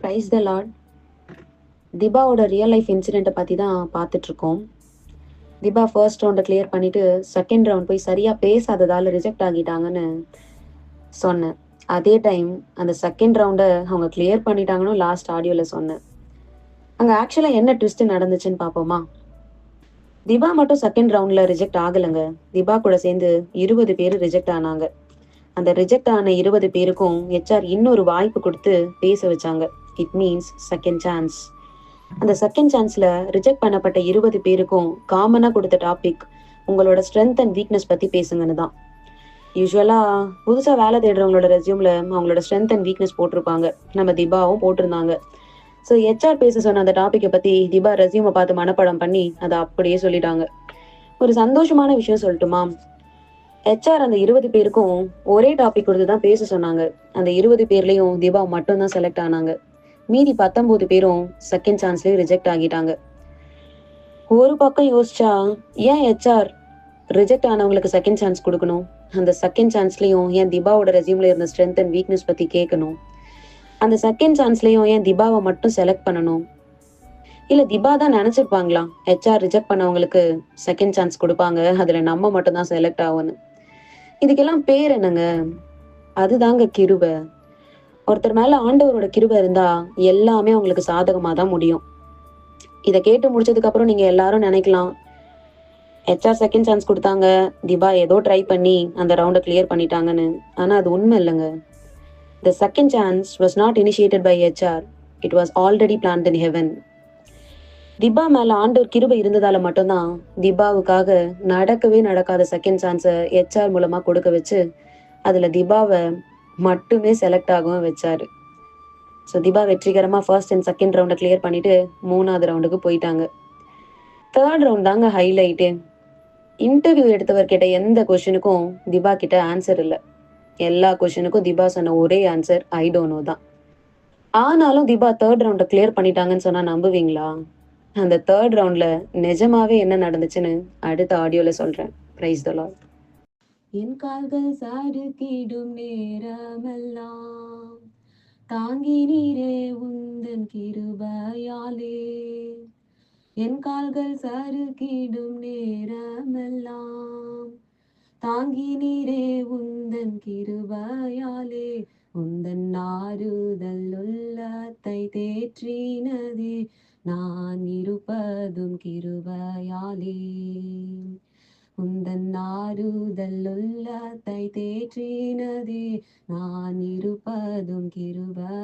Price the lord. திபாவோட real life இன்சிடென்ட்டை பற்றி தான் பார்த்துட்ருக்கோம். திபா ஃபர்ஸ்ட் ரவுண்டை கிளியர் பண்ணிவிட்டு செகண்ட் ரவுண்ட் போய் சரியாக பேசாததால் ரிஜெக்ட் ஆகிட்டாங்கன்னு சொன்னேன். அதே டைம் அந்த செகண்ட் ரவுண்டை அவங்க கிளியர் பண்ணிட்டாங்கன்னு லாஸ்ட் ஆடியோவில் சொன்னேன். அங்கே ஆக்சுவலாக என்ன ட்விஸ்ட் நடந்துச்சுன்னு பார்ப்போமா? திபா மட்டும் செகண்ட் ரவுண்டில் ரிஜெக்ட் ஆகலைங்க. திபா கூட சேர்ந்து 20 பேர் ரிஜெக்ட் ஆனாங்க. அந்த ரிஜெக்ட் ஆன 20 பேருக்கும் HR இன்னொரு வாய்ப்பு கொடுத்து பேச வச்சாங்க. It means second chance. அந்த செகண்ட் சான்ஸ்ல ரிஜெக்ட் பண்ணப்பட்ட 20 பேருக்கும் காமனா கொடுத்த டாபிக் உங்களோட ஸ்ட்ரென்த் அண்ட் வீக்னஸ் பத்தி பேசுங்கன்னு தான். யூஸ்வலா புதுசா வேலை தேடுறவங்களோட ரெஸ்யூம்ல அவங்களோட ஸ்ட்ரென்த் அண்ட் வீக்னஸ் போட்டிருப்பாங்க. நம்ம திபாவும் போட்டிருந்தாங்க. ஸோ HR பேச சொன்ன அந்த டாப்பிக்கை பத்தி திபா ரெஸ்யூமை பார்த்து மனப்பாடம் பண்ணி அதை அப்படியே சொல்லிட்டாங்க. ஒரு சந்தோஷமான விஷயம் சொல்லட்டுமா? HR அந்த 20 பேருக்கும் ஒரே டாபிக் கொடுத்து தான் பேச சொன்னாங்க. அந்த 20 பேர்லயும் திபா மட்டும் தான் செலக்ட் ஆனாங்க. மீதி 19 பேரும் செகண்ட் சான்ஸ்லயே ரிஜெக்ட் ஆகிட்டாங்க. ஒரு பக்கம் யோசிச்சா ஏன் HR ரிஜெக்ட் ஆனவங்களுக்கு செகண்ட் சான்ஸ் கொடுக்கணும்? அந்த செகண்ட் சான்ஸ்லயும் ஏன் திபாவோட ரெஸ்யூம்ல இருந்த ஸ்ட்ரென்த் அண்ட் வீக்னஸ் பத்தி கேட்கணும்? அந்த செகண்ட் சான்ஸ்லயும் ஏன் திபாவை மட்டும் செலக்ட் பண்ணணும்? இல்ல திபா தான் நினைச்சிருப்பாங்களா HR ரிஜெக்ட் பண்ணவங்களுக்கு செகண்ட் சான்ஸ் கொடுப்பாங்க, அதுல நம்ம மட்டும் தான் செலக்ட் ஆகணும். இதுக்கெல்லாம் பேர் என்னங்க? அதுதாங்க கிருபை. ஒருத்தர் மேல ஆண்டவரோட கிருபை இருந்தா எல்லாமே அவங்களுக்கு சாதகமா தான் முடியும். இதை கேட்டு முடிச்சதுக்கு அப்புறம் நீங்க எல்லாரும் நினைக்கலாம், HR செகண்ட் சான்ஸ் கொடுத்தாங்க, திபா ஏதோ ட்ரை பண்ணி அந்த ரவுண்டை கிளியர் பண்ணிட்டாங்கன்னு. ஆனா அது உண்மை இல்லைங்க. The second chance was not initiated by HR. It was already planned in heaven. Tibba மேல ஆண்டவர் கிருபை இருந்ததால மட்டும்தான் திபாவுக்காக நடக்கவே நடக்காத செகண்ட் சான்ஸை HR மூலமா கொடுக்க வச்சு அதுல திபாவை மட்டுமே செலக்ட் ஆகவும் வச்சாரு. ஸோ திபா வெற்றிகரமா ஃபர்ஸ்ட் அண்ட் செகண்ட் ரவுண்டை கிளியர் பண்ணிட்டு 3வது ரவுண்டுக்கு போயிட்டாங்க. தேர்ட் ரவுண்ட் தாங்க ஹைலைட்டு. இன்டர்வியூ எடுத்தவர் கிட்ட எந்த கொஸ்டினுக்கும் திபா கிட்ட ஆன்சர் இல்லை. எல்லா கொஸ்டினுக்கும் திபா சொன்ன ஒரே ஆன்சர் ஐ டோன்ட் நோ தான். ஆனாலும் திபா தேர்ட் ரவுண்டை கிளியர் பண்ணிட்டாங்கன்னு சொன்னா நம்புவீங்களா? அந்த தேர்ட் ரவுண்ட்ல நிஜமாவே என்ன நடந்துச்சுன்னு அடுத்த ஆடியோல சொல்றேன். Praise the Lord. என் கால்கள் சாடுகிடும் நேரமெல்லாம் தாங்கி நீரே உந்தன் கிருபையாலே. என் கால்கள் சறுக்கிடும் நேரமெல்லாம் தாங்கி நீரே உந்தன் கிருபையாலே. உந்தன் ஆறுதல் உள்ளத்தை தேற்றினதே, நான் இருப்பதும் கிருபையாலே. உந்தன் ஆறுதல் உள்ளத்தை தேற்றினதே, நான் இருப்பதும் கிருபை.